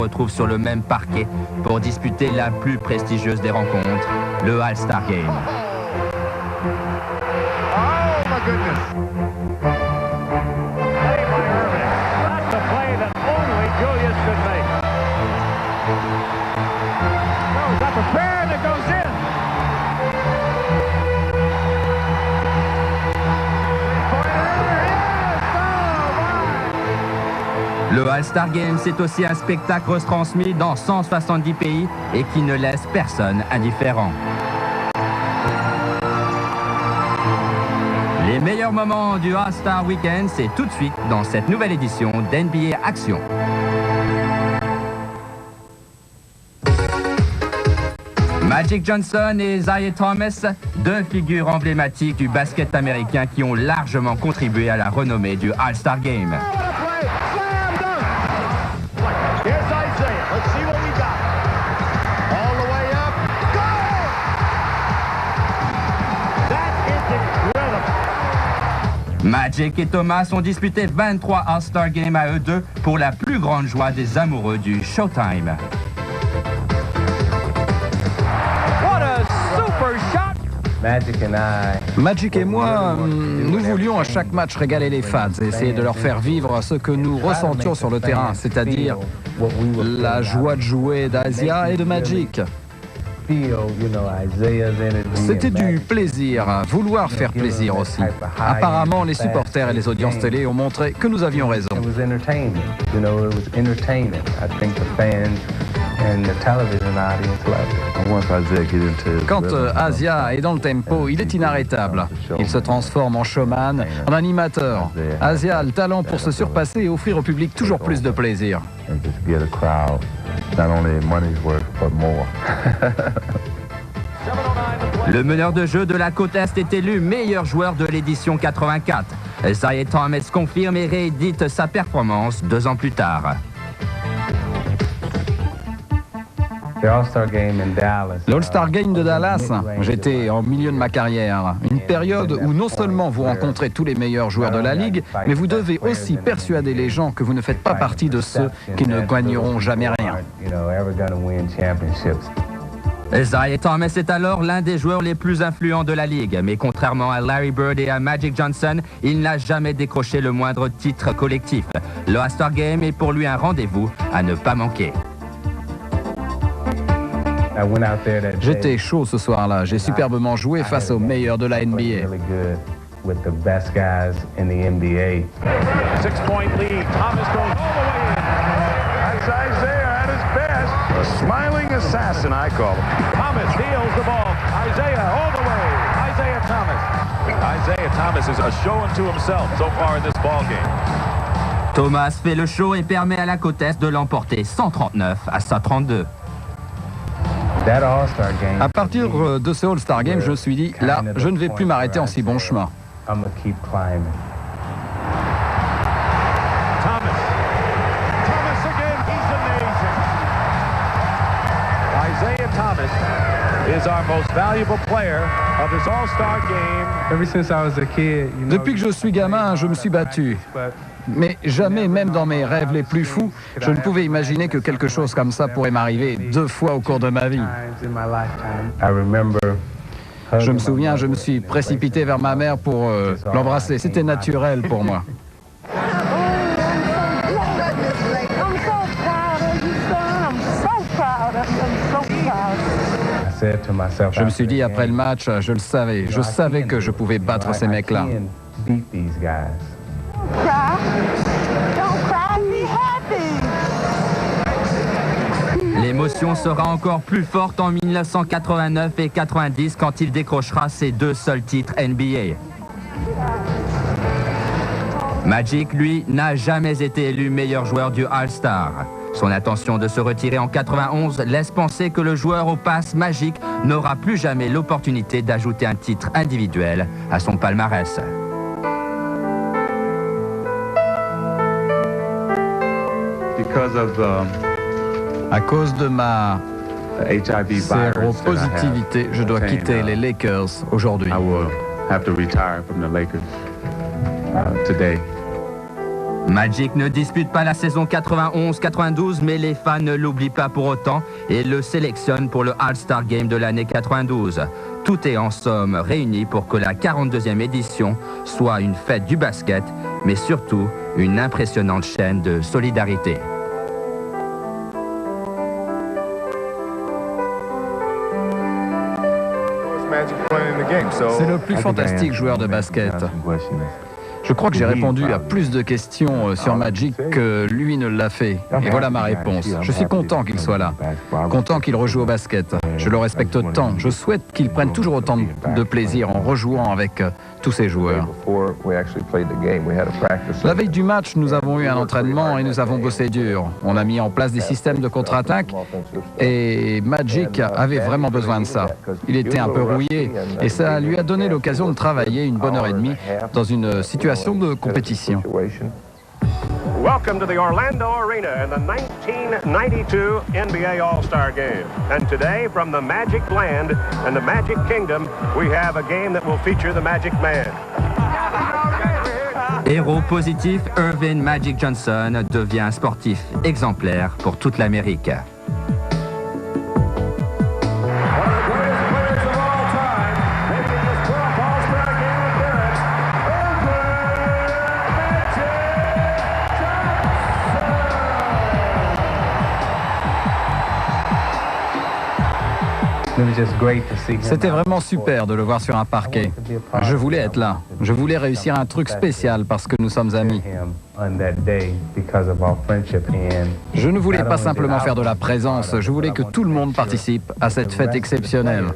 retrouve sur le même parquet pour disputer la plus prestigieuse des rencontres, le All-Star Game. Oh my goodness! That's a play that only Julius could make. No, that's a pair that goes in. Le All-Star Game, c'est aussi un spectacle retransmis dans 170 pays et qui ne laisse personne indifférent. Les meilleurs moments du All-Star Weekend, c'est tout de suite dans cette nouvelle édition d'NBA Action. Magic Johnson et Isiah Thomas, deux figures emblématiques du basket américain qui ont largement contribué à la renommée du All-Star Game. Magic et Thomas ont disputé 23 All-Star Games à eux deux pour la plus grande joie des amoureux du Showtime. What a super shot! Magic et moi, nous voulions à chaque match régaler les fans et essayer de leur faire vivre ce que nous ressentions sur le terrain, c'est-à-dire la joie de jouer d'Isiah et de Magic. C'était du plaisir, vouloir faire plaisir aussi. Apparemment, les supporters et les audiences télé ont montré que nous avions raison. Quand Isiah est dans le tempo, il est inarrêtable. Il se transforme en showman, en animateur. Isiah a le talent pour se surpasser et offrir au public toujours plus de plaisir. Le meneur de jeu de la côte Est est élu meilleur joueur de l'édition 84. Isiah Thomas confirme et réédite sa performance 2 ans plus tard. L'All-Star Game de Dallas, j'étais en milieu de ma carrière. Une période où non seulement vous rencontrez tous les meilleurs joueurs de la Ligue, mais vous devez aussi persuader les gens que vous ne faites pas partie de ceux qui ne gagneront jamais rien. Isiah Thomas est alors l'un des joueurs les plus influents de la Ligue, mais contrairement à Larry Bird et à Magic Johnson, il n'a jamais décroché le moindre titre collectif. Le All-Star Game est pour lui un rendez-vous à ne pas manquer. J'étais chaud ce soir-là. J'ai superbement joué face aux meilleurs de la NBA. 6-point lead. Thomas goes all the way in. That's Isiah at his best. A smiling assassin, I call him. Thomas steals the ball. Isiah all the way. Isiah Thomas. Isiah Thomas is a show unto himself so far in this ball game. Thomas fait le show et permet à la côte Est de l'emporter 139-132. À partir de ce All-Star Game, je me suis dit, là, je ne vais plus m'arrêter en si bon chemin. Thomas again, he's amazing. Isiah Thomas is our most valuable player of this All-Star game. Depuis que je suis gamin, je me suis battu. Mais jamais, même dans mes rêves les plus fous, je ne pouvais imaginer que quelque chose comme ça pourrait m'arriver 2 fois au cours de ma vie. Je me souviens, je me suis précipité vers ma mère pour l'embrasser. C'était naturel pour moi. Je me suis dit après le match, je savais que je pouvais battre ces mecs-là. L'émotion sera encore plus forte en 1989 et 90 quand il décrochera ses 2 seuls titres NBA. Magic, lui, n'a jamais été élu meilleur joueur du All-Star. Son intention de se retirer en 91 laisse penser que le joueur aux passes magiques n'aura plus jamais l'opportunité d'ajouter un titre individuel à son palmarès. À cause de ma séropositivité, je dois quitter les Lakers aujourd'hui. Magic ne dispute pas la saison 91-92, mais les fans ne l'oublient pas pour autant et le sélectionnent pour le All-Star Game de l'année 92. Tout est en somme réuni pour que la 42e édition soit une fête du basket, mais surtout une impressionnante chaîne de solidarité. C'est le plus fantastique joueur de basket. Je crois que j'ai répondu à plus de questions sur Magic que lui ne l'a fait. Et voilà ma réponse. Je suis content qu'il soit là. Content qu'il rejoue au basket. Je le respecte tant. Je souhaite qu'il prenne toujours autant de plaisir en rejouant avec tous ces joueurs. La veille du match, nous avons eu un entraînement et nous avons bossé dur. On a mis en place des systèmes de contre-attaque et Magic avait vraiment besoin de ça. Il était un peu rouillé et ça lui a donné l'occasion de travailler une bonne heure et demie dans une situation de compétition. Welcome to the Orlando Arena in the 1992 NBA All-Star Game. And today, from the Magic Land and the Magic Kingdom, we have a game that will feature the Magic Man. Héros positif, Earvin Magic Johnson devient un sportif exemplaire pour toute l'Amérique. C'était vraiment super de le voir sur un parquet. Je voulais être là. Je voulais réussir un truc spécial parce que nous sommes amis. Je ne voulais pas simplement faire de la présence, je voulais que tout le monde participe à cette fête exceptionnelle.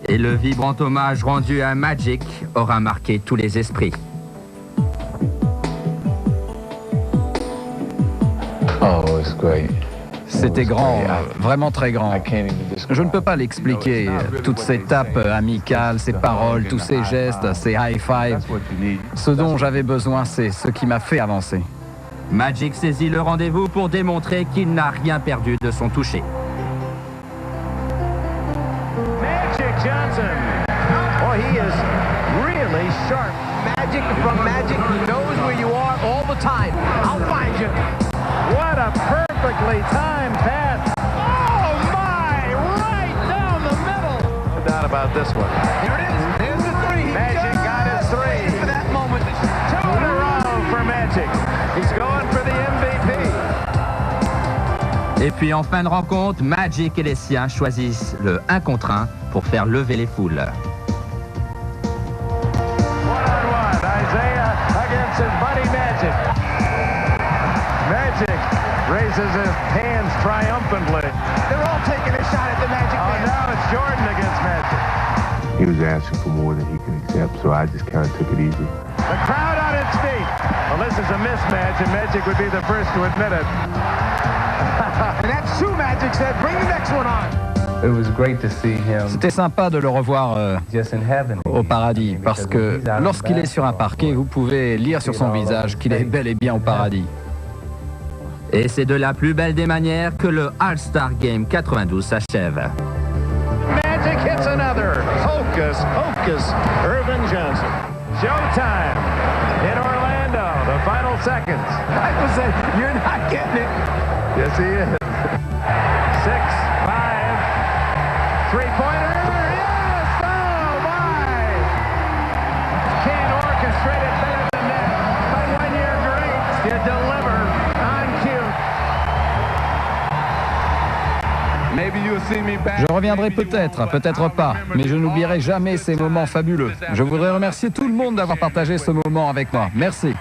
Et le vibrant hommage rendu à Magic aura marqué tous les esprits. Oh, it's great. C'était grand, vraiment très grand. Je ne peux pas l'expliquer. Toutes ces tapes amicales, ces paroles, tous ces gestes, ces high-fives. Ce dont j'avais besoin, c'est ce qui m'a fait avancer. Magic saisit le rendez-vous pour démontrer qu'il n'a rien perdu de son toucher. Magic Johnson. Oh, he is really sharp. Magic from Magic, he knows where you are all the time. I'll find you. What a perfectly timed pass. Oh, my! Right down the middle. No doubt about this one. Here it is. There's the three. Magic got his three. For that moment. 2 in a row for Magic. He's going for the MVP. Et puis en fin de rencontre, Magic et les siens choisissent le 1 contre 1 pour faire lever les foules. One-on-one. Isaiah against his buddy Magic. Magic raises his hands triumphantly. They're all taking a shot at the Magic Oh, Man. now it's Jordan against Magic. He was asking for more than he could accept, so I just kind of took it easy. The crowd on its feet. Well, this is a mismatch, and Magic would be the first to admit it. And that's two Magic said, bring the next one on. C'était sympa de le revoir au paradis, parce que lorsqu'il est sur un parquet, vous pouvez lire sur son visage qu'il est bel et bien au paradis. Et c'est de la plus belle des manières que le All-Star Game 92 s'achève. Magic hits another. Hocus, hocus, Earvin Johnson. Showtime in Orlando. The final seconds. I was saying, you're not getting it. Yes, he is. 6-5. Three-pointer. Yes! Oh, my! Can't orchestrate it better than that. But when you're great, you deliver on cue. Je reviendrai peut-être, peut-être pas, mais je n'oublierai jamais ces moments fabuleux. Je voudrais remercier tout le monde d'avoir partagé ce moment avec moi. Merci.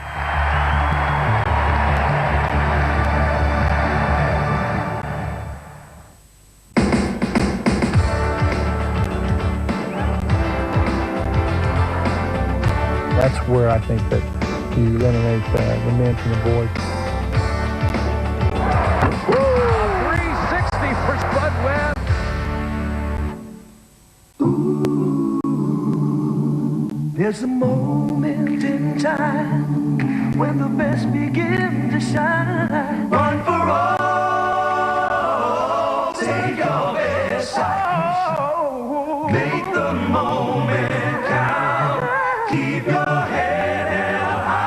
That's where I think that you eliminate the men from the boys. 360 for Spud Webb. There's a moment in time when the best begin to shine. One for all, take your best shot. Make the moment count. Keep your head held high.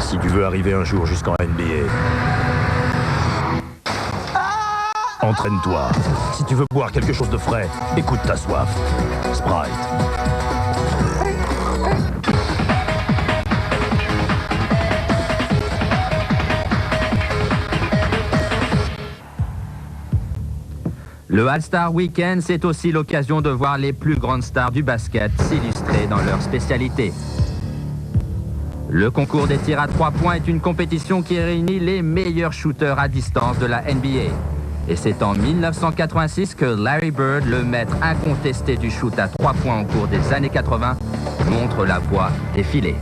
si tu veux arriver un jour jusqu'en NBA. Entraîne-toi. Si tu veux boire quelque chose de frais, écoute ta soif. Sprite. Le All-Star Weekend, c'est aussi l'occasion de voir les plus grandes stars du basket s'illustrer dans leur spécialité. Le concours des tirs à 3 points est une compétition qui réunit les meilleurs shooters à distance de la NBA. Et c'est en 1986 que Larry Bird, le maître incontesté du shoot à 3 points au cours des années 80, montre la voie défilée.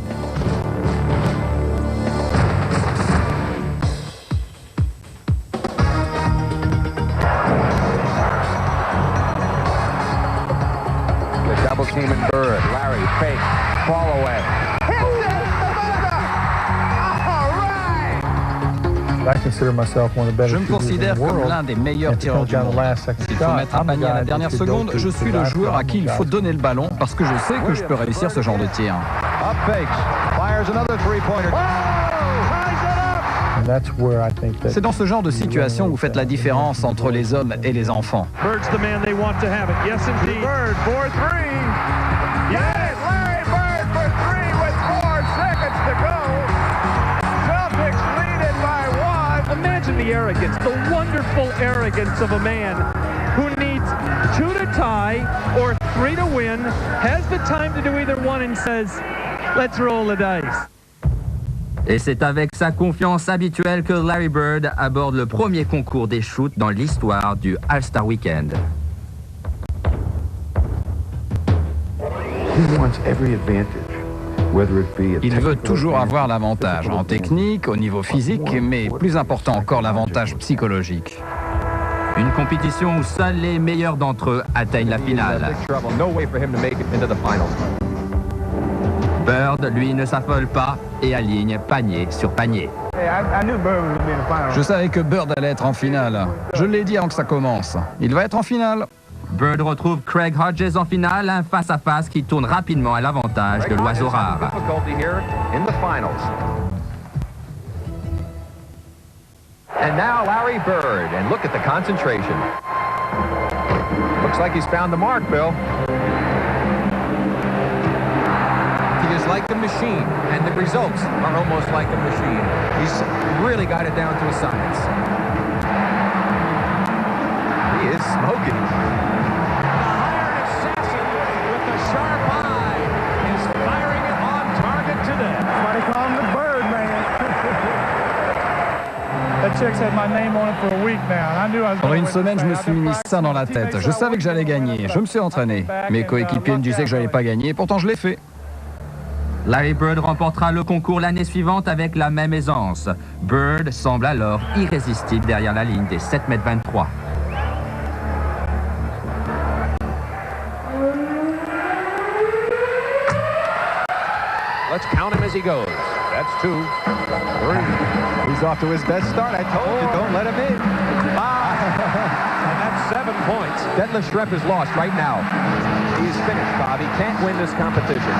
The double team in Bird. Larry, fake, fall away. Je me considère comme l'un des meilleurs tireurs du monde. S'il faut mettre un panier à la dernière seconde, je suis le joueur à qui il faut donner le ballon parce que je sais que je peux réussir ce genre de tir. C'est dans ce genre de situation que vous faites la différence entre les hommes et les enfants. Bird's the man they want to have it. Yes, indeed. Bird for 3. Yes, Larry Bird for 3 with 4 seconds to go. Celtics lead it by 1. Imagine the arrogance, the wonderful arrogance of a man who needs 2 to tie or 3 to win, has the time to do either one and says, let's roll the dice. Et c'est avec sa confiance habituelle que Larry Bird aborde le premier concours des shoots dans l'histoire du All-Star Weekend. Il veut toujours avoir l'avantage en technique, au niveau physique, mais plus important encore l'avantage psychologique. Une compétition où seuls les meilleurs d'entre eux atteignent la finale. Bird, lui, ne s'affole pas et aligne panier sur panier. Je savais que Bird allait être en finale. Je l'ai dit avant que ça commence. Il va être en finale. Bird retrouve Craig Hodges en finale, un face-à-face qui tourne rapidement à l'avantage de l'oiseau rare. And now Larry Bird, and look at the concentration. Looks like he's found the mark, Bill. He is like a machine, and the results are almost like a machine. He's really got it down to a science. He is smoking. The hired assassin with the sharp eye is firing it on target today. Somebody call him the Bird Man. That chick's had my name on it for a week now, and I knew I was Pendant une semaine, je me suis mis ça dans la tête. Je savais que j'allais gagner. Je me suis entraîné. Mes coéquipiers me disaient que j'allais pas gagner, pourtant je l'ai fait. Larry Bird remportera le concours l'année suivante avec la même aisance. Bird semble alors irrésistible derrière la ligne des 7,23 m. Let's count him as he goes. That's 2, 3. He's off to his best start. I told you, don't let him in. 5. And that's 7 points. Detlef Schrempf is lost right now. He's finished, Bob. He can't win this competition.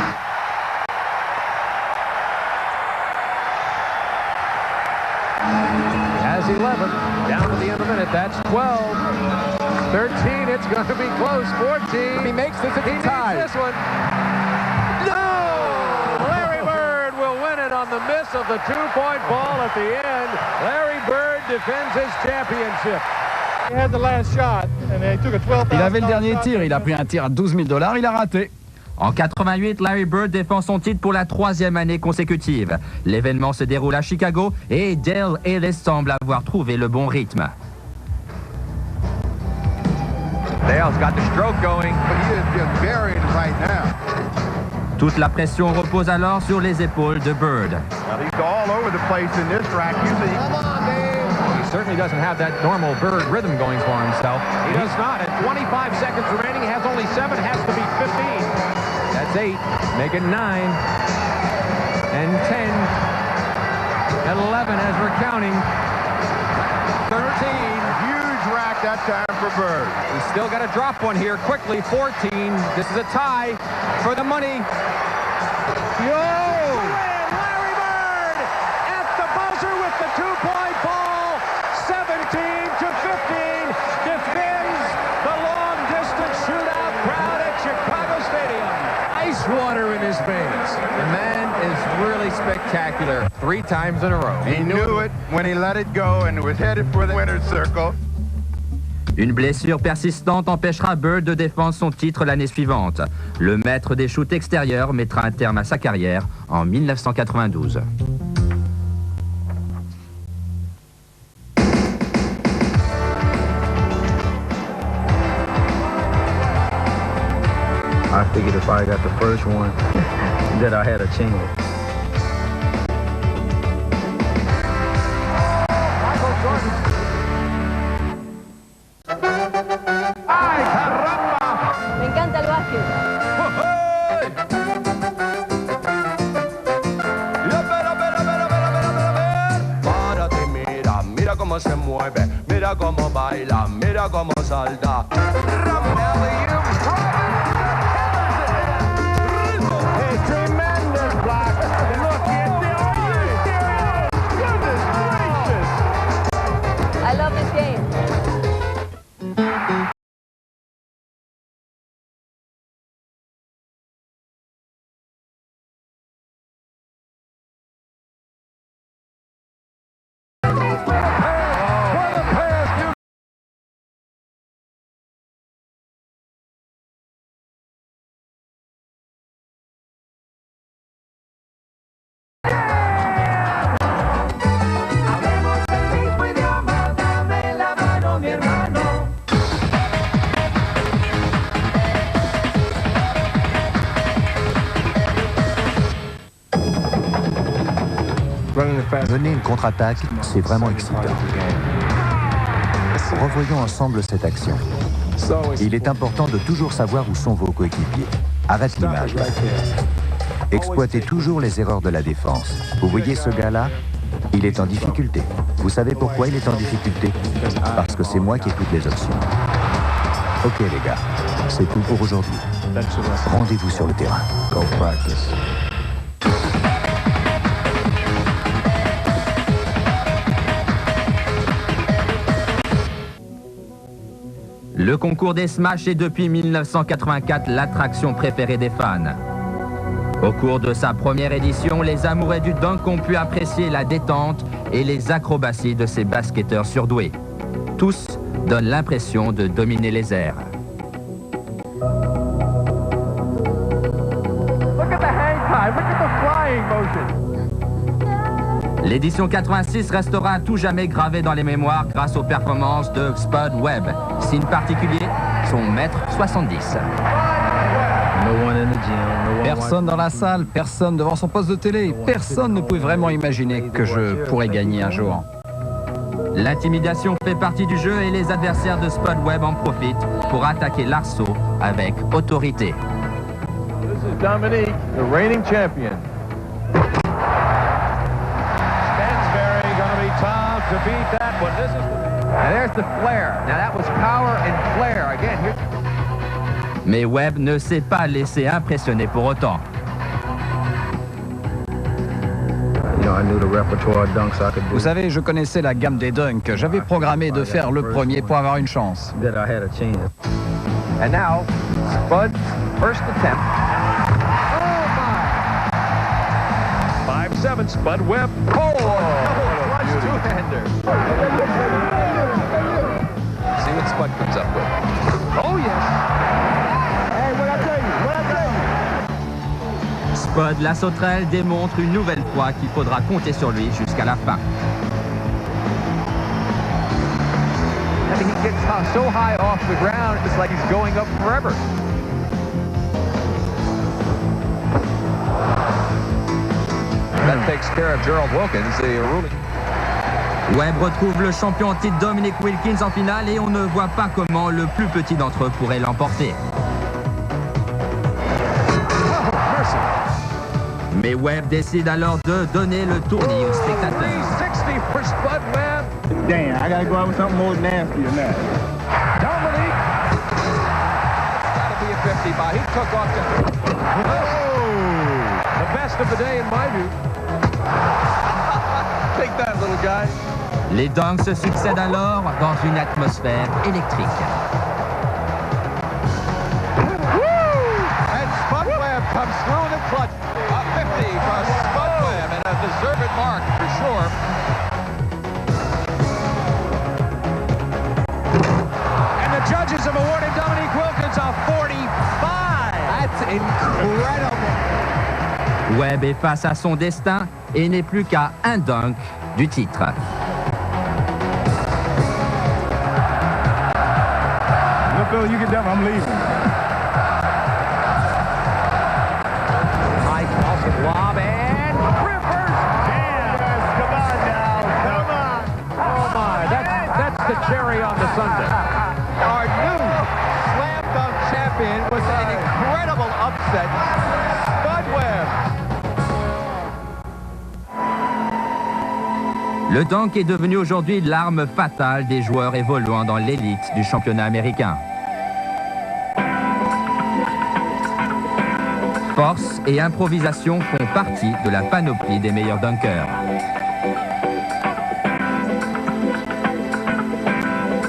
Has 11. Down to the end of the minute. That's 12. 13. It's going to be close. 14. If he makes this, it's a tie. This one. On the miss of the two-point ball at the end, Larry Bird defends his championship. He had the last shot, and they took a $12,000. Il avait le dernier tir, il a pris un tir à $12 000, il a raté. En 88, Larry Bird défend son titre pour la 3e année consécutive. L'événement se déroule à Chicago et Dale Ellis semble avoir trouvé le bon rythme. Dale's got the stroke going, but he is just buried right now. Toute la pression repose alors sur les épaules de Bird. Well, he's all over the place in this track. Usually, come on, Dave. He certainly doesn't have that normal Bird rhythm going for himself. He does not. At 25 seconds remaining, he has only 7. Has to be 15. That's 8. Make it 9. And 10. And 11 as we're counting. 13. huge rack that time for Bird. He's still got to drop one here quickly. 14. This is a tie for the money. Yo! Larry Bird really spectacular 3 times in a row. He knew it when he let it go and was headed for the winner's circle. Une blessure persistante empêchera Bird de défendre son titre l'année suivante. Le maître des shoots extérieurs mettra un terme à sa carrière en 1992. I figured if I got the first one, that I had a chance. Me encanta el básquet. Párate, mira, mira cómo se mueve, mira cómo baila, mira cómo salta. Tremendous block. Look at the goodness gracious. I love this game. Mener une contre-attaque, c'est vraiment excitant. Revoyons ensemble cette action. Il est important de toujours savoir où sont vos coéquipiers. Arrête l'image. Exploitez toujours les erreurs de la défense. Vous voyez ce gars-là? Il est en difficulté. Vous savez pourquoi il est en difficulté? Parce que c'est moi qui ai toutes les options. Ok les gars, c'est tout pour aujourd'hui. Rendez-vous sur le terrain. Go practice. Le concours des Smash est depuis 1984 l'attraction préférée des fans. Au cours de sa première édition, les amoureux du dunk ont pu apprécier la détente et les acrobaties de ces basketteurs surdoués. Tous donnent l'impression de dominer les airs. Look at the hang time. Look at the flying motion. L'édition 86 restera à tout jamais gravée dans les mémoires grâce aux performances de Spud Webb. Signe particulier, son mètre 70. Personne dans la salle, personne devant son poste de télé. Personne ne pouvait vraiment imaginer que je pourrais gagner un jour. L'intimidation fait partie du jeu et les adversaires de Spud Webb en profitent pour attaquer l'arceau avec autorité. This is Dominique, the reigning champion. Tough to beat that one. This is And there's the flare. Now that was power and flare. Again, here. Mais Webb ne s'est pas laissé impressionner pour autant. Vous savez, je connaissais la gamme des dunks. J'avais programmé de faire le premier pour avoir une chance. And now, Spud's first attempt. oh my. 5-7, Spud Webb. Two-hander. See what Spud comes up with. Oh, yes. Hey, what I tell you? Spud, la sauterelle, démontre une nouvelle fois qu'il faudra compter sur lui jusqu'à la fin. I mean, he gets so high off the ground, it's like he's going up forever. That takes care of Gerald Wilkins, the ruling. Webb retrouve le champion en titre Dominique Wilkins en finale et on ne voit pas comment le plus petit d'entre eux pourrait l'emporter. Mais Webb décide alors de donner le tournis aux spectateurs. 360 for Spud Webb. Damn, I gotta go out with something more nasty than that. Dominique. Gotta be a 50 by. He took off the... Oh, the best of the day in my view. Take that, little guy. Les dunks se succèdent alors dans une atmosphère électrique. And Spud Webb comes through the clutch. A 50 for Spud deserved mark for sure. And the judges have awarded Dominique Wilkins a 45. That's incredible. Webb est face à son destin et n'est plus qu'à un dunk du titre. Look, Phil, you get down, I'm leaving. High crossing lob and Rivers. Yes, come on now, come on. Oh my, that's the cherry on the sundae. Our new slam dunk champion was an incredible upset. Spud Webb. Le dunk est devenu aujourd'hui l'arme fatale des joueurs évoluant dans l'élite du championnat américain. Force et improvisation font partie de la panoplie des meilleurs dunkers.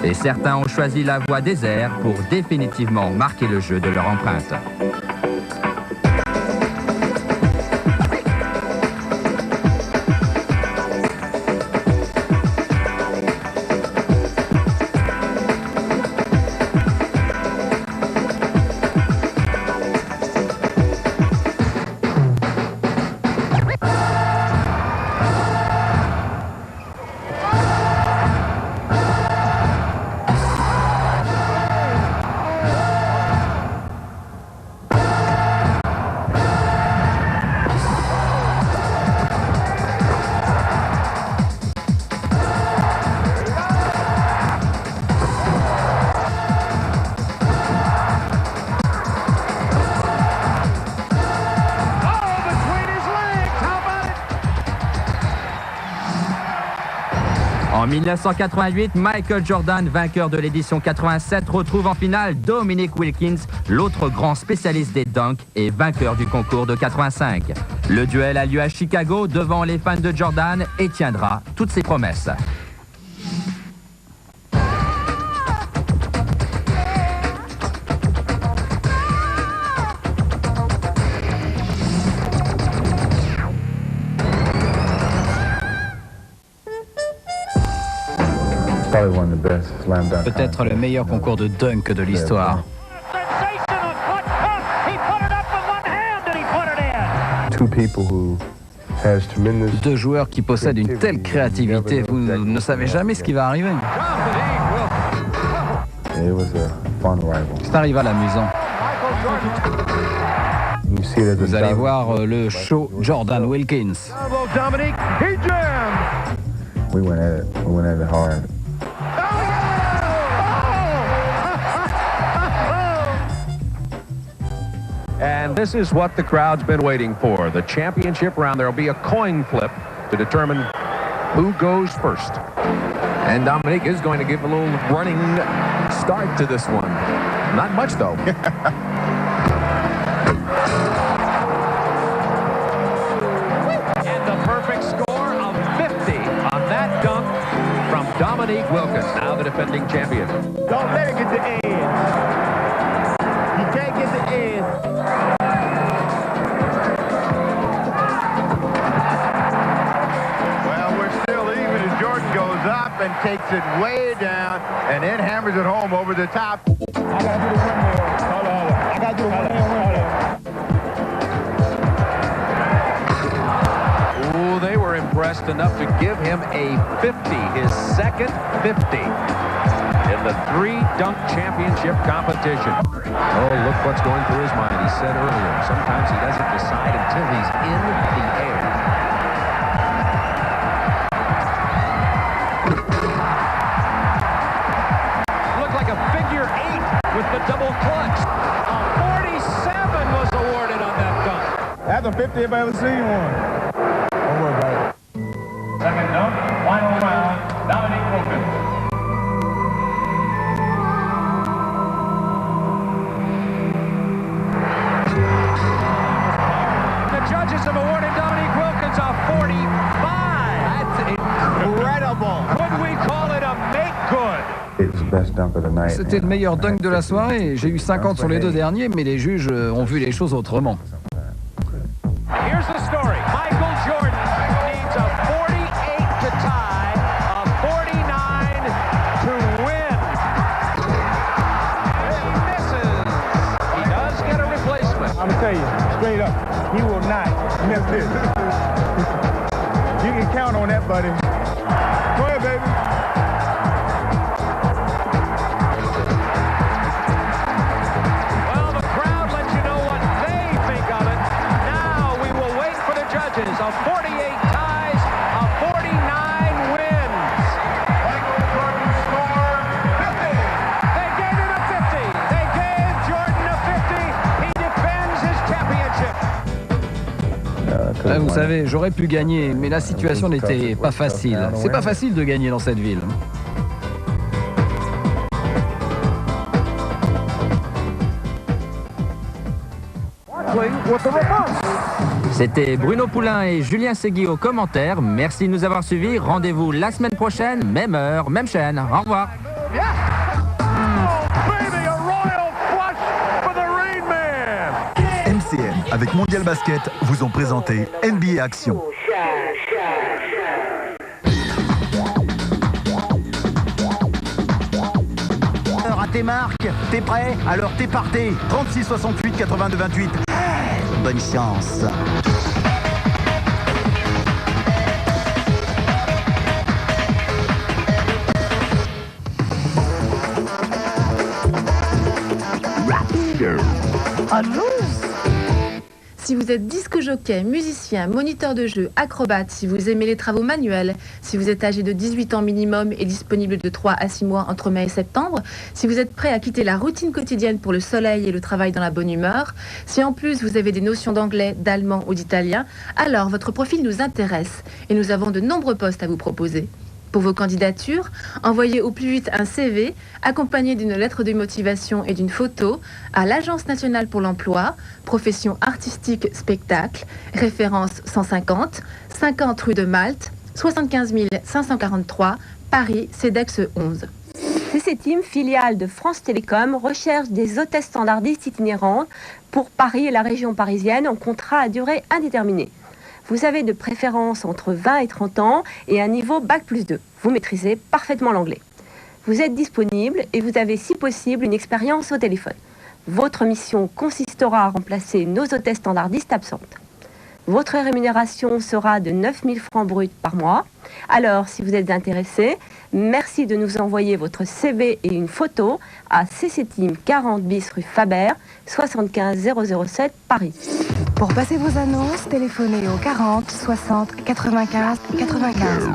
Et certains ont choisi la voie des airs pour définitivement marquer le jeu de leur empreinte. En 1988, Michael Jordan, vainqueur de l'édition 87, retrouve en finale Dominique Wilkins, l'autre grand spécialiste des dunks et vainqueur du concours de 85. Le duel a lieu à Chicago devant les fans de Jordan et tiendra toutes ses promesses. Peut-être le meilleur concours de dunk de l'histoire. Deux joueurs qui possèdent une telle créativité, vous ne savez jamais ce qui va arriver. C'est un rival amusant. Vous allez voir le show Jordan Wilkins. We went at it hard. And this is what the crowd's been waiting for. The championship round. There will be a coin flip to determine who goes first. And Dominique is going to give a little running start to this one. Not much, though. And the perfect score of 50 on that dunk from Dominique Wilkins, now the defending champion. Don't let it get to edge. You can't get the edge. Well, we're still even as Jordan goes up and takes it way down and then hammers it home over the top. I gotta do the windmill. Hold on. I gotta do the windmill. Ooh, they were impressed enough to give him a 50, his second 50 in the three-dunk championship competition. Oh, look what's going through his mind. He said earlier, sometimes he doesn't decide until he's in the air. Looked like a figure 8 with the double clutch. A 47 was awarded on that dunk. That's a 50 if I ever seen one. Don't worry about it. Second dunk, final round, Dominique Wilkins. The judges have awarded Dominique Wilkins a 45. That's incredible. Could we call it a make good? C'était le meilleur dunk de la soirée. J'ai eu 50 sur les deux derniers, mais les juges ont vu les choses autrement. Here's the story. Michael Jordan Missed it. You can count on that, buddy. Go ahead, baby. Well, the crowd lets you know what they think of it. Now we will wait for the judges. A 48 ties, a 49 wins. Michael Jordan score 50. They gave him a 50. They gave Jordan a 50. He defends his championship. Vous savez, j'aurais pu gagner, mais la situation n'était pas facile. C'est pas facile de gagner dans cette ville. C'était Bruno Poulain et Julien Segui aux commentaires. Merci de nous avoir suivis. Rendez-vous la semaine prochaine, même heure, même chaîne. Au revoir. MCM avec Mondial Basket vous ont présenté NBA Action. À tes marques, t'es prêt? Alors t'es parté. 36 68 82 28. Bonne chance. Si vous êtes disque jockey, musicien, moniteur de jeu, acrobate, si vous aimez les travaux manuels, si vous êtes âgé de 18 ans minimum et disponible de 3 à 6 mois entre mai et septembre, si vous êtes prêt à quitter la routine quotidienne pour le soleil et le travail dans la bonne humeur, si en plus vous avez des notions d'anglais, d'allemand ou d'italien, alors votre profil nous intéresse et nous avons de nombreux postes à vous proposer. Pour vos candidatures, envoyez au plus vite un CV accompagné d'une lettre de motivation et d'une photo à l'Agence nationale pour l'emploi, profession artistique spectacle, référence 150, 50 rue de Malte, 75 543, Paris, CEDEX 11. CC Team, filiale de France Télécom, recherche des hôtesses standardistes itinérantes pour Paris et la région parisienne en contrat à durée indéterminée. Vous avez de préférence entre 20 et 30 ans et un niveau Bac+2. Vous maîtrisez parfaitement l'anglais. Vous êtes disponible et vous avez si possible une expérience au téléphone. Votre mission consistera à remplacer nos hôtesses standardistes absentes. Votre rémunération sera de 9 000 francs bruts par mois. Alors, si vous êtes intéressé, merci de nous envoyer votre CV et une photo à CC Team 40 bis rue Faber, 75 007 Paris. Pour passer vos annonces, téléphonez au 40 60 95 95.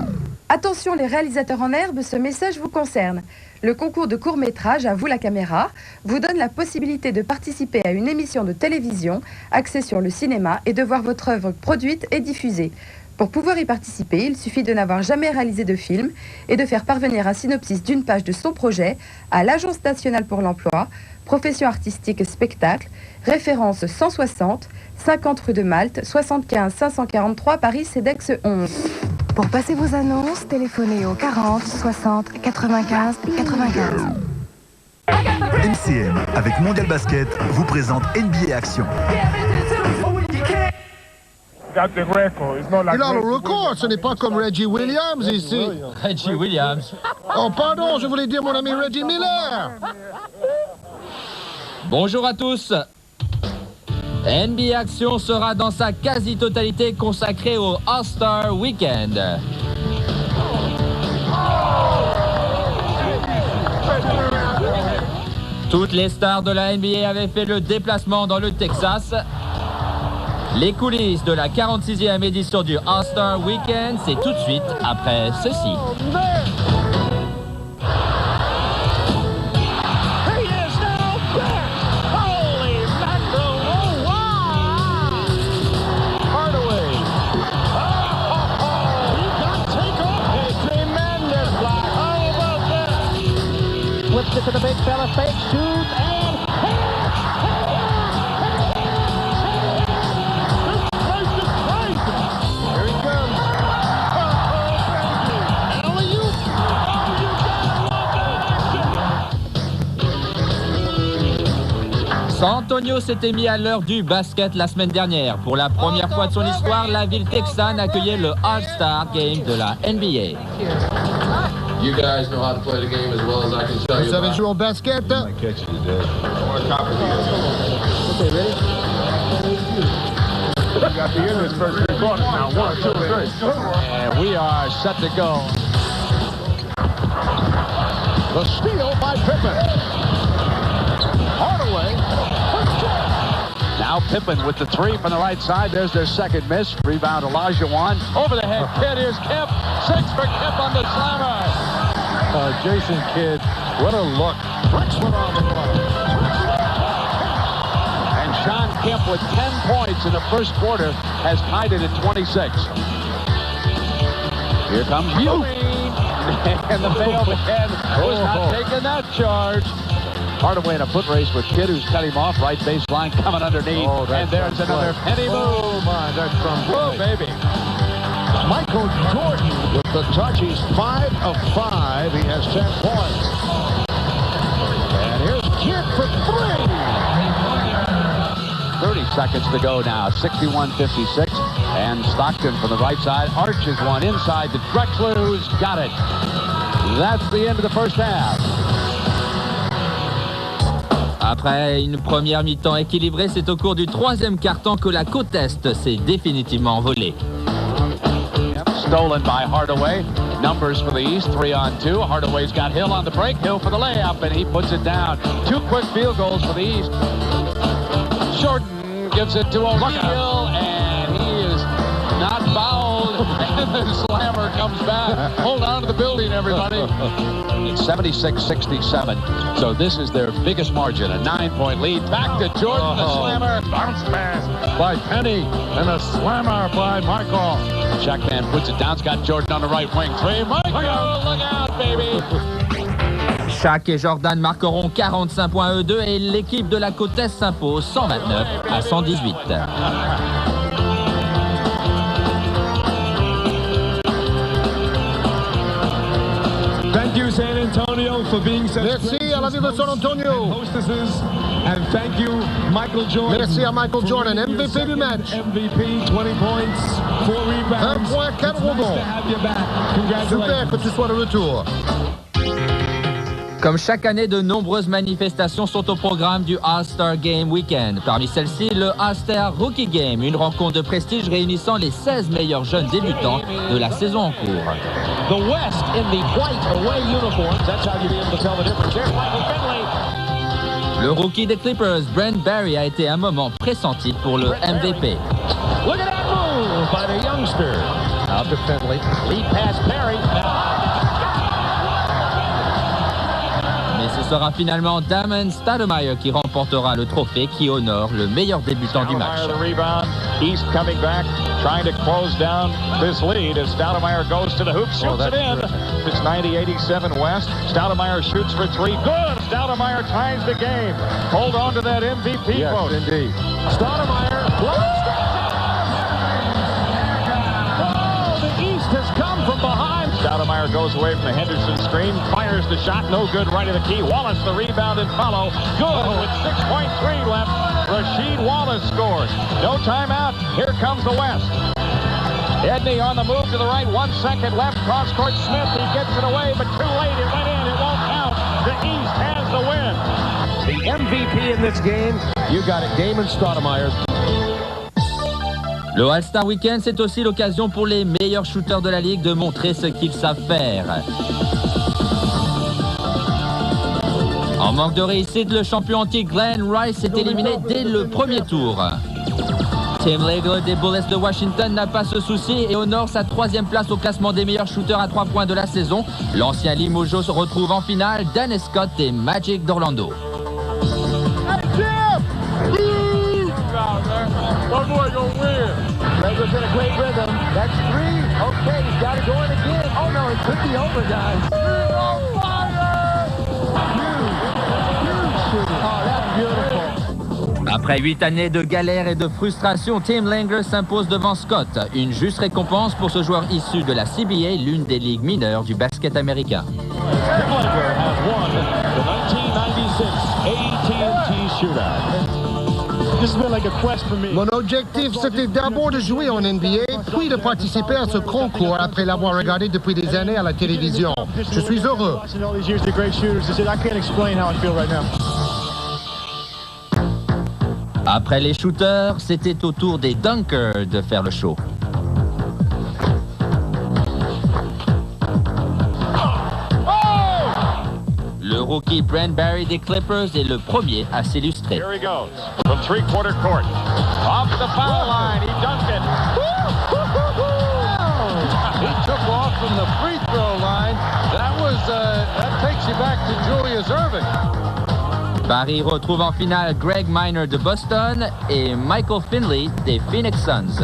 Attention les réalisateurs en herbe, ce message vous concerne. Le concours de court-métrage À vous la caméra vous donne la possibilité de participer à une émission de télévision axée sur le cinéma et de voir votre œuvre produite et diffusée. Pour pouvoir y participer, il suffit de n'avoir jamais réalisé de film et de faire parvenir un synopsis d'une page de son projet à l'Agence nationale pour l'emploi, profession artistique spectacle, référence 160, 50 rue de Malte, 75 543 Paris, CEDEX 11. Pour passer vos annonces, téléphonez au 40 60 95 95. MCM avec Mondial Basket vous présente NBA Action. Il a le record, ce n'est pas comme Reggie Williams ici. Reggie Williams. Oh pardon, je voulais dire mon ami Reggie Miller. Bonjour à tous. NBA Action sera dans sa quasi-totalité consacrée au All-Star Weekend. Toutes les stars de la NBA avaient fait le déplacement dans le Texas. Les coulisses de la 46e édition du All-Star Weekend, c'est tout de suite après ceci. Flips it to the big fella, fake, shoot, and Here he comes. Alley-oop. San Antonio s'était mis à l'heure du basket la semaine dernière. Pour la première fois de son histoire, la ville texane accueillait le All-Star Game de la NBA. You guys know how to play the game as well as I can show you. Vous savez jouer au basket? Okay, ready? got the end of this first three quarters now. 1, 2, 3. And we are set to go. The steal by Pippen. Hardaway. Now Pippen with the three from the right side. There's their second miss. Rebound Olajuwon. Over the head. Kidd, here's Kemp. 6 for Kemp on the slammer. Jason Kidd, what a look. Drexler on the corner. And Sean Kemp with 10 points in the first quarter has tied it at 26. Here comes Ewing. And the mailman was not taking that charge. Hardaway in a foot race with Kidd, who's cut him off. Right baseline coming underneath. And there's another penny move. Oh, my, that's from Oh, baby. Michael Jordan with the touch. He's 5 of 5. He has 10 points. And here's Kidd for 3. 30 seconds to go now. 61-56. And Stockton from the right side arches one inside to Drexler, who's got it. That's the end of the first half. Après une première mi-temps équilibrée, c'est au cours du troisième quart-temps que la côte Est s'est définitivement envolée. Stolen by Hardaway. Numbers for the East, 3-on-2. Hardaway's got Hill on the break. Hill for the layup, and he puts it down. 2 quick field goals for the East. Jordan gives it to O'Neal, and he is not fouled. And the slammer comes back. Hold on to the building, everybody. It's 76-67. So this is their biggest margin, a 9-point lead. Back to Jordan, the slammer. Bounce pass by Penny, and a slammer by Michael. Shackman puts it down. Scott Jordan on the right wing. 3. Michael, look out, baby. Shaq et Jordan marqueront 45 points eux deux et l'équipe de la côte Est s'impose 129 à 118. Thank you, San Antonio, for being such Merci à la ville de San Antonio. hostesses. And thank you, Michael Jordan. Merci à Michael Jordan, MVP du match. MVP, 20 points, 4 rebounds. 1 point, 4 It's nice rebonds. to have you back. Super Congratulations. que tu sois de retour. Comme chaque année, de nombreuses manifestations sont au programme du All-Star Game Weekend. Parmi celles-ci, le All-Star Rookie Game, une rencontre de prestige réunissant les 16 meilleurs jeunes débutants de la saison en cours. The West in the white away uniforms. That's how you'll be able to tell the difference. Here's Michael Finley. Le rookie des Clippers, Brent Barry, a été un moment pressenti pour le MVP. Look at that move by the youngster. Out to Finley. Lead pass Perry. Mais ce sera finalement Damon Stoudemire qui remportera le trophée qui honore le meilleur débutant du match. The rebound. East coming back, trying to close down this lead as Stoudemire goes to the hoop, shoots it in. It's 90-87 West. Stoudemire shoots for 3. Good! Stoudemire ties the game. Hold on to that MVP vote. Yes, indeed. Stoudemire. Oh, the East has come from behind. Stoudemire goes away from the Henderson screen, fires the shot, no good, right of the key. Wallace the rebound and follow. Good with 6.3 left. Rasheed Wallace scores. No timeout. Here comes the West. Edney on the move to the right. 1 second left. Cross court Smith. He gets it away, but too late. It went in. It won't count. The East has the win. The MVP in this game, you got it, Damon Stoudemire. Le All-Star Weekend, c'est aussi l'occasion pour les meilleurs shooters de la Ligue de montrer ce qu'ils savent faire. En manque de réussite, le champion antique Glenn Rice est éliminé dès le premier tour. Tim Legler des Bullets de Washington n'a pas ce souci et honore sa 3e place au classement des meilleurs shooters à 3 points de la saison. L'ancien Limojo se retrouve en finale, Dennis Scott des Magic d'Orlando. One boy gonna win. Legler's in a great rhythm. That's 3. Okay, he's got it going again. Oh no, it could be over, guys. He's on fire! Oh, that's beautiful. Après 8 années de galère et de frustration, Tim Legler s'impose devant Scott. Une juste récompense pour ce joueur issu de la CBA, l'une des ligues mineures du basket américain. Tim Legler has won the 1996 AT&T Shootout. Mon objectif, c'était d'abord de jouer en NBA, puis de participer à ce concours après l'avoir regardé depuis des années à la télévision. Je suis heureux. Après les shooters, c'était au tour des dunkers de faire le show. Le rookie Brent Barry des Clippers est le premier à s'illustrer. Here he goes from three-quarter court. Off the foul line, he dunked it. He took off from the free throw line. That takes you back to Julius Erving. Barry retrouve en finale Greg Minor de Boston et Michael Finley des Phoenix Suns.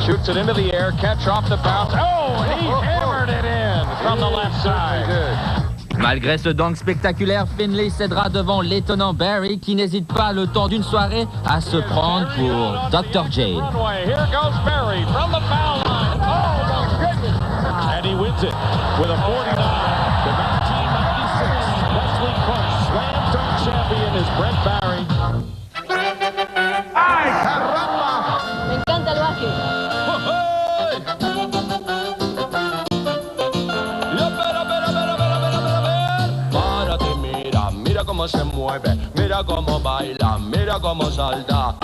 Shoots it into the air, catch off the bounce. Oh, and he hammered it in from the left side. Malgré ce dunk spectaculaire, Finley cédera devant l'étonnant Barry qui n'hésite pas le temps d'une soirée à se prendre pour Dr. J. Here goes Barry from the foul line. Oh, my goodness. And he wins it with a 49. The 1996 Wesley Clark Slam Dunk champion is Brent Barry. ¡Ay, caramba! Me encanta el básquet. Cómo se mueve, mira cómo baila, mira cómo salta.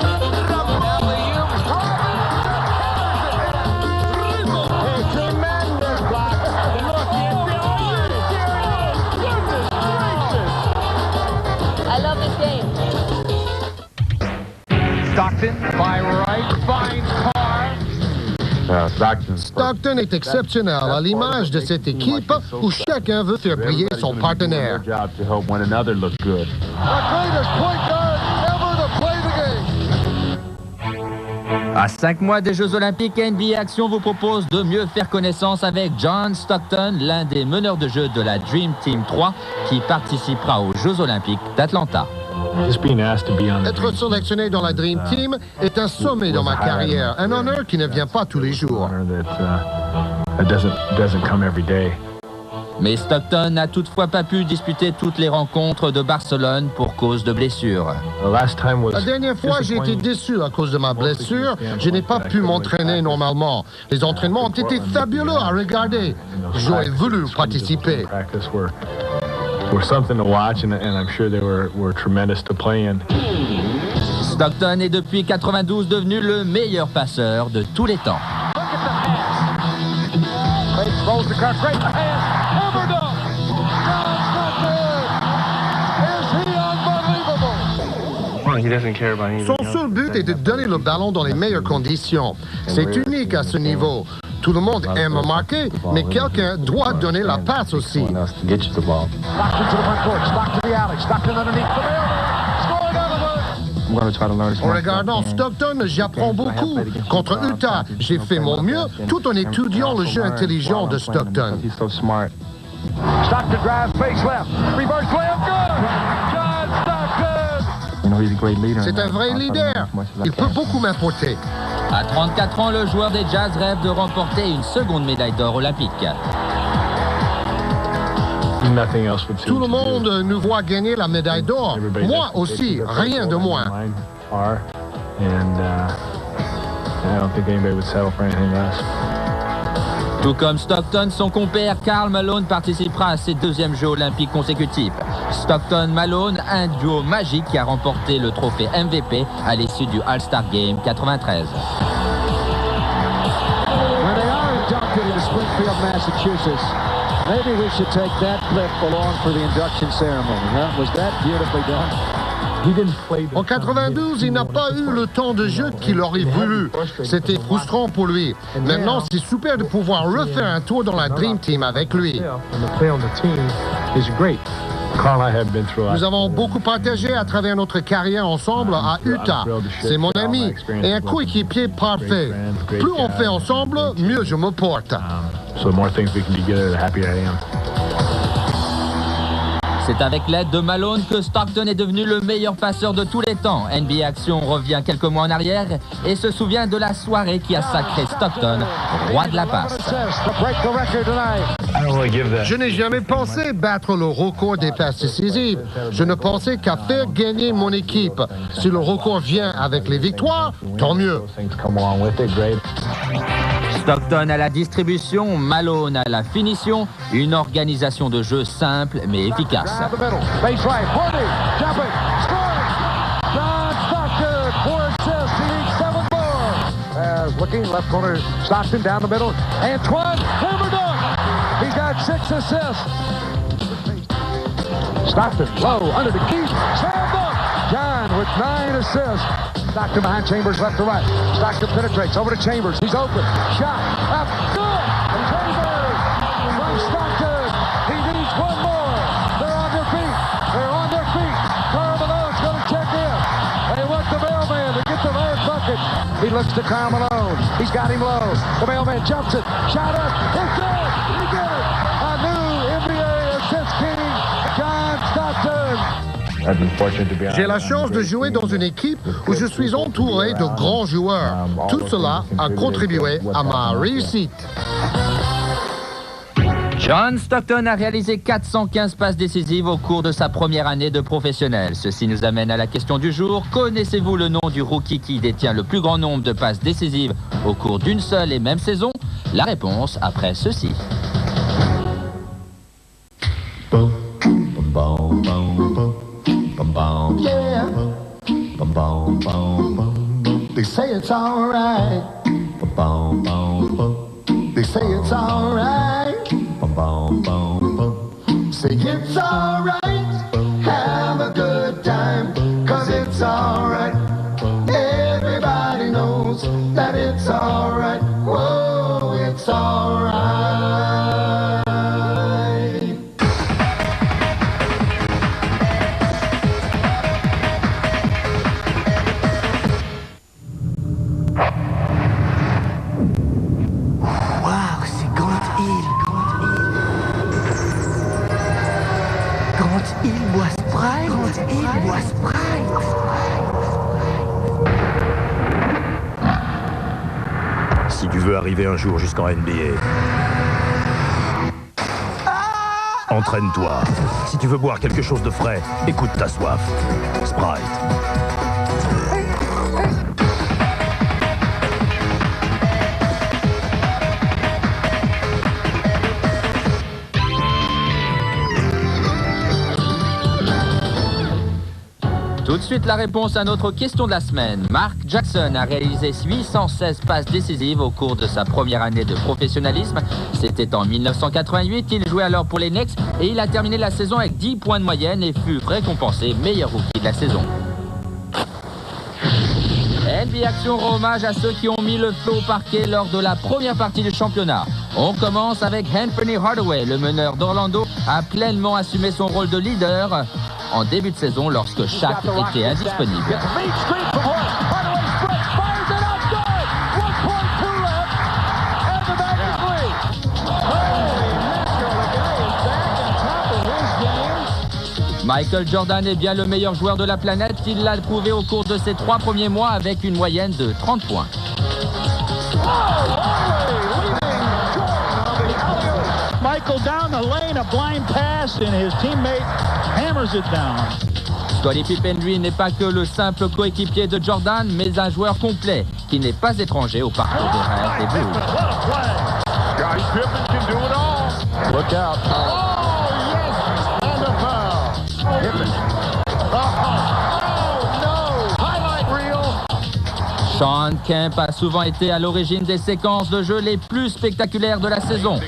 I love this game. Stockton, by right, finds Carr. Stockton est exceptionnel à l'image de cette équipe où chacun veut faire briller son partenaire. À 5 mois des Jeux Olympiques, NBA Action vous propose de mieux faire connaissance avec John Stockton, l'un des meneurs de jeu de la Dream Team 3 qui participera aux Jeux Olympiques d'Atlanta. Être sélectionné dans la Dream Team est un sommet dans ma carrière, un honneur qui ne vient pas tous les jours. Mais Stockton n'a toutefois pas pu disputer toutes les rencontres de Barcelone pour cause de blessure. La dernière fois, j'ai été déçu à cause de ma blessure. Je n'ai pas pu m'entraîner normalement. Les entraînements ont été fabuleux à regarder. J'aurais voulu participer. Stockton est depuis 92 devenu le meilleur passeur de tous les temps. Son seul but est de donner le ballon dans les meilleures conditions. C'est unique à ce niveau. Tout le monde aime marquer, mais quelqu'un doit donner la passe aussi. En regardant Stockton, j'apprends beaucoup. Contre Utah, j'ai fait mon mieux tout en étudiant le jeu intelligent de Stockton. Stockton drives, face left, reverse layup, good! John Stockton! C'est un vrai leader. Il peut beaucoup m'apporter. À 34 ans, le joueur des Jazz rêve de remporter une seconde médaille d'or olympique. Tout le monde nous voit gagner la médaille d'or. Moi aussi, rien de moins. Tout comme Stockton, son compère Karl Malone participera à ses deuxièmes Jeux olympiques consécutifs. Stockton-Malone, un duo magique qui a remporté le trophée MVP à l'issue du All-Star Game 93. Maybe we should take that clip along for the induction ceremony. Was that beautifully done? En 92, il n'a pas eu le temps de jeu qu'il aurait voulu. C'était frustrant pour lui. Maintenant, c'est super de pouvoir refaire un tour dans la Dream Team avec lui. Nous avons beaucoup partagé à travers notre carrière ensemble à Utah. C'est mon ami et un coéquipier parfait. Plus on fait ensemble, mieux je me porte. C'est avec l'aide de Malone que Stockton est devenu le meilleur passeur de tous les temps. NBA Action revient quelques mois en arrière et se souvient de la soirée qui a sacré Stockton roi de la passe. Je n'ai jamais pensé battre le record des passes décisives. Je ne pensais qu'à faire gagner mon équipe. Si le record vient avec les victoires, tant mieux. Stockton à la distribution, Malone à la finition, une organisation de jeu simple mais efficace. Base right, Hardy, jumping, scoring! John looking, left corner, Stockton down the middle. Antoine Hammerdock, he's got 6 assists. Stockton, low, under the key, slam dunk. John with 9 assists. Stockton behind Chambers, left to right. Stockton penetrates, over to Chambers, he's open. Shot, up, good! Chambers from Stockton, he needs one more. They're on their feet, Karl Malone's going to check in. They want the mailman to get the last bucket. He looks to Karl Malone, he's got him low. The mailman jumps it, shot up, it's good, he did it! A new NBA assist king, John Stockton. J'ai la chance de jouer dans une équipe où je suis entouré de grands joueurs. Tout cela a contribué à ma réussite. John Stockton a réalisé 415 passes décisives au cours de sa première année de professionnel. Ceci nous amène à la question du jour. Connaissez-vous le nom du rookie qui détient le plus grand nombre de passes décisives au cours d'une seule et même saison? La réponse après ceci. Yeah. They say it's alright. They say it's alright. Say it's alright. Have a good time. 'Cause it's alright. Everybody knows that it's alright. Whoa, it's alright. Si tu veux arriver un jour jusqu'en NBA, entraîne-toi. Si tu veux boire quelque chose de frais, écoute ta soif. Sprite. Tout de suite, la réponse à notre question de la semaine. Mark Jackson a réalisé 816 passes décisives au cours de sa première année de professionnalisme. C'était en 1988. Il jouait alors pour les Knicks et il a terminé la saison avec 10 points de moyenne et fut récompensé meilleur rookie de la saison. NBA Action rend hommage à ceux qui ont mis le feu au parquet lors de la première partie du championnat. On commence avec Anthony Hardaway. Le meneur d'Orlando a pleinement assumé son rôle de leader en début de saison lorsque Shaq était indisponible. Michael Jordan est bien le meilleur joueur de la planète. Il l'a prouvé au cours de ses 3 premiers mois avec une moyenne de 30 points. Michael down the lane, a blind pass, and his teammate hammers it down. Scottie Pippen, lui, n'est pas que le simple coéquipier de Jordan, mais un joueur complet qui n'est pas étranger au parcours de rêve des Bulls. Scottie Pippen can do it all. Look out. Oh, yes, and a foul. Pippen. Oh, no. Highlight reel. Sean Kemp a souvent été à l'origine des séquences de jeu les plus spectaculaires de la saison.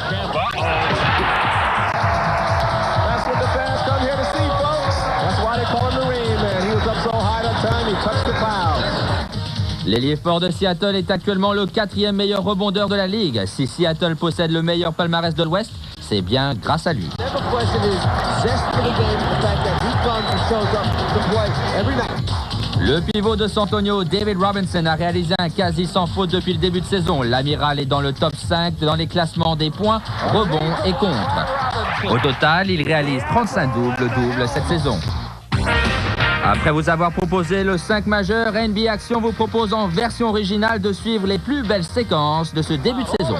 L'ailier fort de Seattle est actuellement le 4e meilleur rebondeur de la Ligue. Si Seattle possède le meilleur palmarès de l'Ouest, c'est bien grâce à lui. Le pivot de San Antonio, David Robinson, a réalisé un quasi sans faute depuis le début de saison. L'amiral est dans le top 5 dans les classements des points, rebonds et contre. Au total, il réalise 35 doubles-doubles cette saison. Après vous avoir proposé le 5 majeur, NBA Action vous propose en version originale de suivre les plus belles séquences de ce début de saison.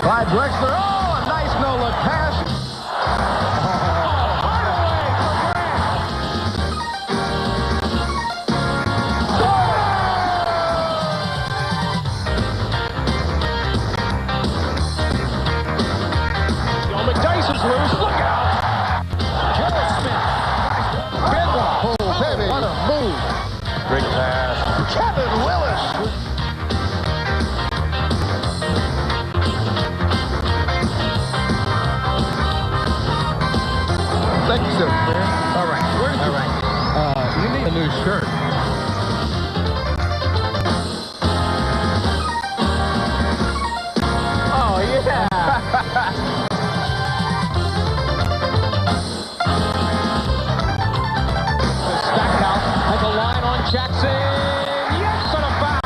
Clyde Drexler, oh, a nice no-look pass. blue shirt. Oh, yeah. Stackhouse has a line on Jackson. Yes, and a foul.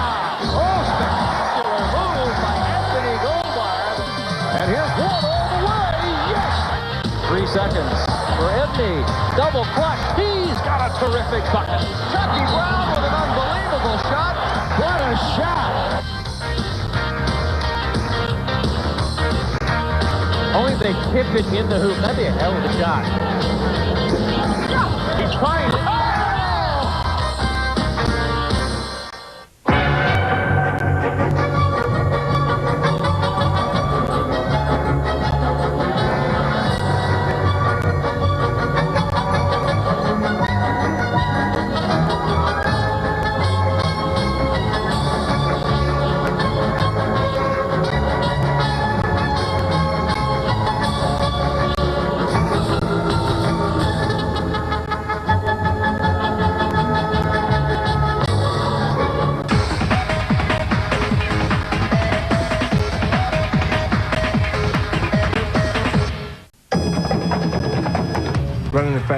Oh, spectacular move by Anthony Goldberg. And here's Ward all the way. Yes. 3 seconds for Edney. Double clutch. He's got a terrific bucket. Chucky Brown with an unbelievable shot. What a shot. Only if they tip it in the hoop. That'd be a hell of a shot. He's trying it.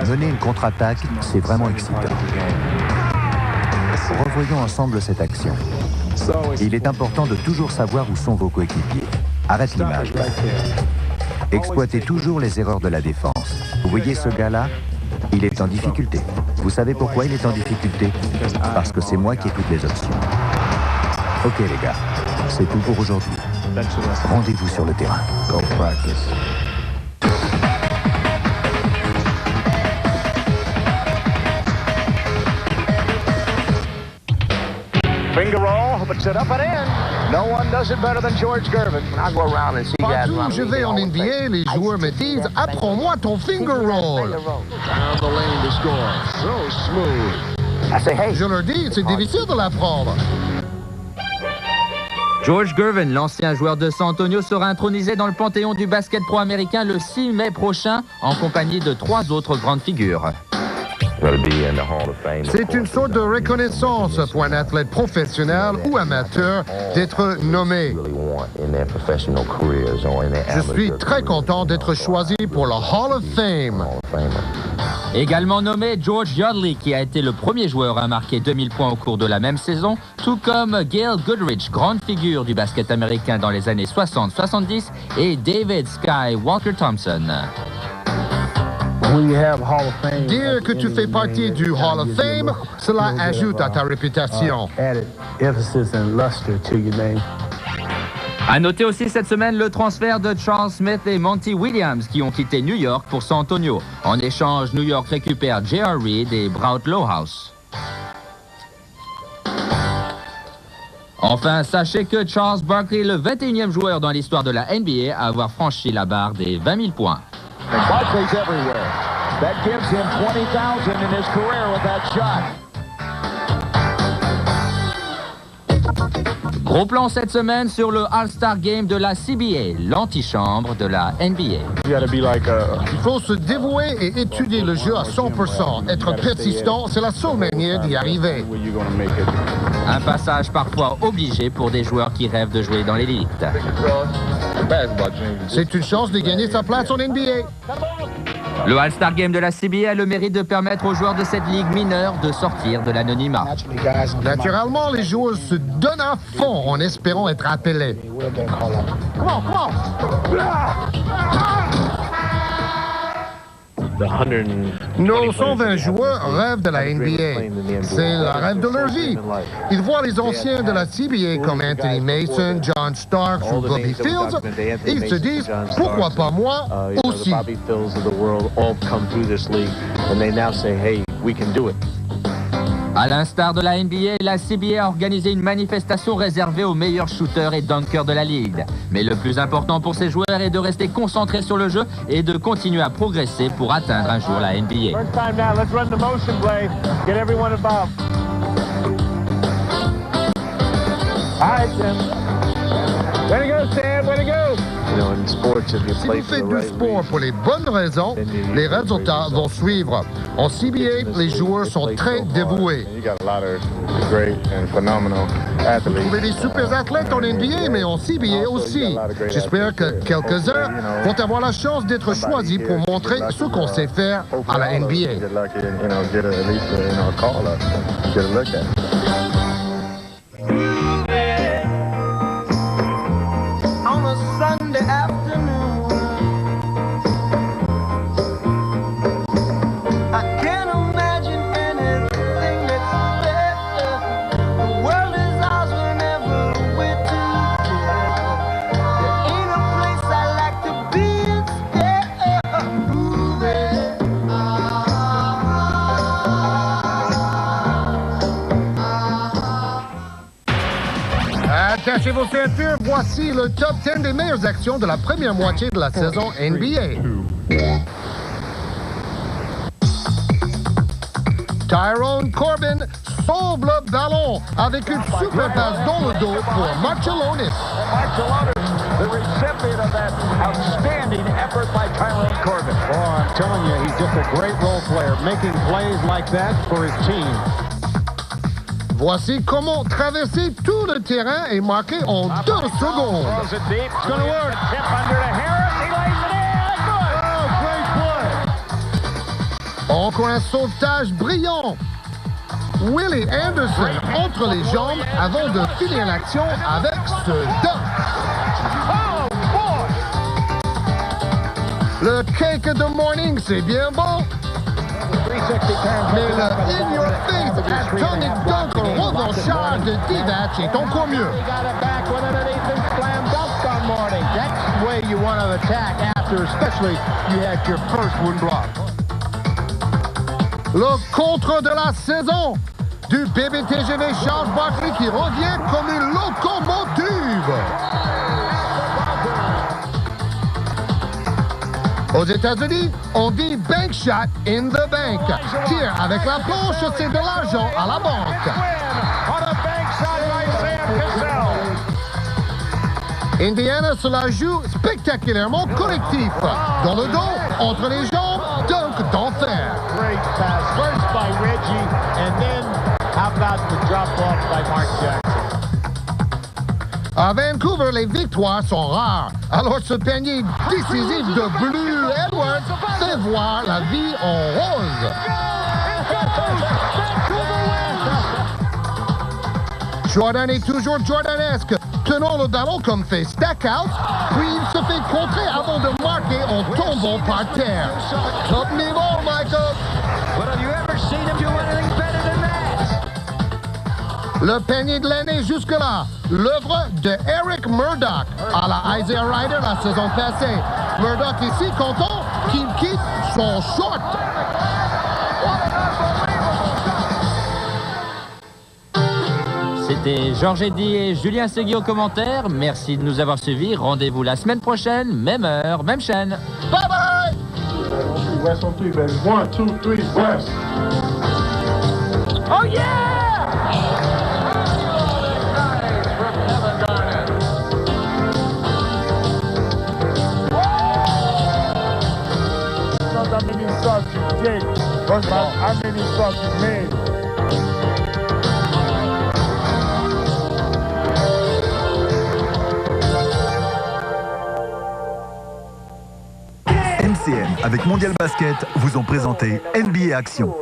Mener une contre-attaque, c'est vraiment excitant. Revoyons ensemble cette action. Il est important de toujours savoir où sont vos coéquipiers. Arrête l'image. Exploitez toujours les erreurs de la défense. Vous voyez ce gars-là? Il est en difficulté. Vous savez pourquoi il est en difficulté? Parce que c'est moi qui ai toutes les options. Ok les gars, c'est tout pour aujourd'hui. Rendez-vous sur le terrain. Go practice. Finger roll, puts it up and in. No one does it better than George Gervin. I go around and see guys. Partout où je vais en NBA, les joueurs me disent « Apprends-moi ton finger roll ». Down the lane to score. So smooth. I say, hey. Je leur dis, c'est difficile de l'apprendre. George Gervin, l'ancien joueur de San Antonio, sera intronisé dans le panthéon du basket pro américain le 6 mai prochain en compagnie de 3 autres grandes figures. C'est une sorte de reconnaissance pour un athlète professionnel ou amateur d'être nommé. Je suis très content d'être choisi pour le Hall of Fame. Également nommé George Yardley, qui a été le premier joueur à marquer 2000 points au cours de la même saison, tout comme Gail Goodrich, grande figure du basket américain dans les années 60-70, et David Sky Walker Thompson. Dire que tu fais partie du Hall of Fame, cela ajoute à ta réputation. À noter aussi cette semaine le transfert de Charles Smith et Monty Williams qui ont quitté New York pour San Antonio. En échange, New York récupère J.R. Reed et Braut Lohaus. Enfin, sachez que Charles Barkley est le 21e joueur dans l'histoire de la NBA à avoir franchi la barre des 20 000 points. And Barkley's everywhere. That gives him 20,000 in his career with that shot. Gros plan cette semaine sur le All-Star Game de la CBA, l'antichambre de la NBA. Il faut se dévouer et étudier le jeu à 100%. Être persistant, c'est la seule manière d'y arriver. Un passage parfois obligé pour des joueurs qui rêvent de jouer dans l'élite. C'est une chance de gagner sa place en NBA. Le All-Star Game de la CBA a le mérite de permettre aux joueurs de cette ligue mineure de sortir de l'anonymat. Naturellement, les joueurs se donnent à fond en espérant être appelés. Nos 120 joueurs rêvent de la NBA. C'est le rêve de leur vie. Ils voient les anciens de la CBA comme Anthony Mason, John Starks ou Bobby Fields et ils se disent « Pourquoi pas moi aussi ?» À l'instar de la NBA, la CBA a organisé une manifestation réservée aux meilleurs shooters et dunkers de la ligue. Mais le plus important pour ces joueurs est de rester concentrés sur le jeu et de continuer à progresser pour atteindre un jour la NBA. Si vous faites du sport pour les bonnes raisons, les résultats vont suivre. En CBA, les joueurs sont très dévoués. Vous trouvez des super athlètes en NBA, mais en CBA aussi. J'espère que quelques-uns vont avoir la chance d'être choisis pour montrer ce qu'on sait faire à la NBA. On a Sunday afternoon, I can't imagine anything that's better. The world is ours whenever we're together. There ain't a place I like to be instead of moving. Attachez vos ceintures, voici le top 10 des meilleures actions de la première moitié de la saison NBA. Tyrone Corbin sauve le ballon avec une super passe dans le dos pour Marciulionis. The recipient of that outstanding effort by Tyrone Corbin. Oh, I'm telling you, he's just a great role player, making plays like that for his team. Voici comment traverser tout le terrain et marquer en 2 secondes. Throws it deep. It's going to work. Tip under to Harris. He lays it in. Good. Oh, great play. Encore un sauvetage brillant. Willie Anderson entre les jambes avant de finir l'action avec ce dunk. Oh, boy. Le cake of the morning, c'est bien bon. Mais le in-your-face atomic dunk revanchard de Divac est encore mieux. That's the way you want to attack after, especially you had your first one block. Le contre de la saison du BBTGV Charles Barkley qui revient comme une locomotive. Aux États-Unis, on dit bank shot in the bank. Tir avec la planche, c'est de l'argent à la banque. Indiana se la joue spectaculairement collectif. Dans le dos, entre les jambes, dunk d'enfer. Great pass, first by Reggie, and then how about the drop off by Mark Jackson? À Vancouver, les victoires sont rares. Alors ce panier décisif de Blue Edwards fait voir la vie en rose. Jordan est toujours jordanesque, tenant le ballon comme fait Stackhouse, puis il se fait contrer avant de marquer en tombant par terre. Top niveau, Michael! But have you ever seen him do anything better than that? Le panier de l'année jusque-là, l'œuvre de Eric Murdoch à la Isaiah Ryder la saison passée. Murdoch est si content qu'il quitte son short. C'était Georges Eddy et Julien Segui aux commentaires. Merci de nous avoir suivis. Rendez-vous la semaine prochaine, même heure, même chaîne. Bye bye! West on 3, baby. 1, 2, 3, West. Oh, yeah! How many shots you take? First of all, how many shots you made? MCN avec Mondial Basket vous ont présenté NBA Action.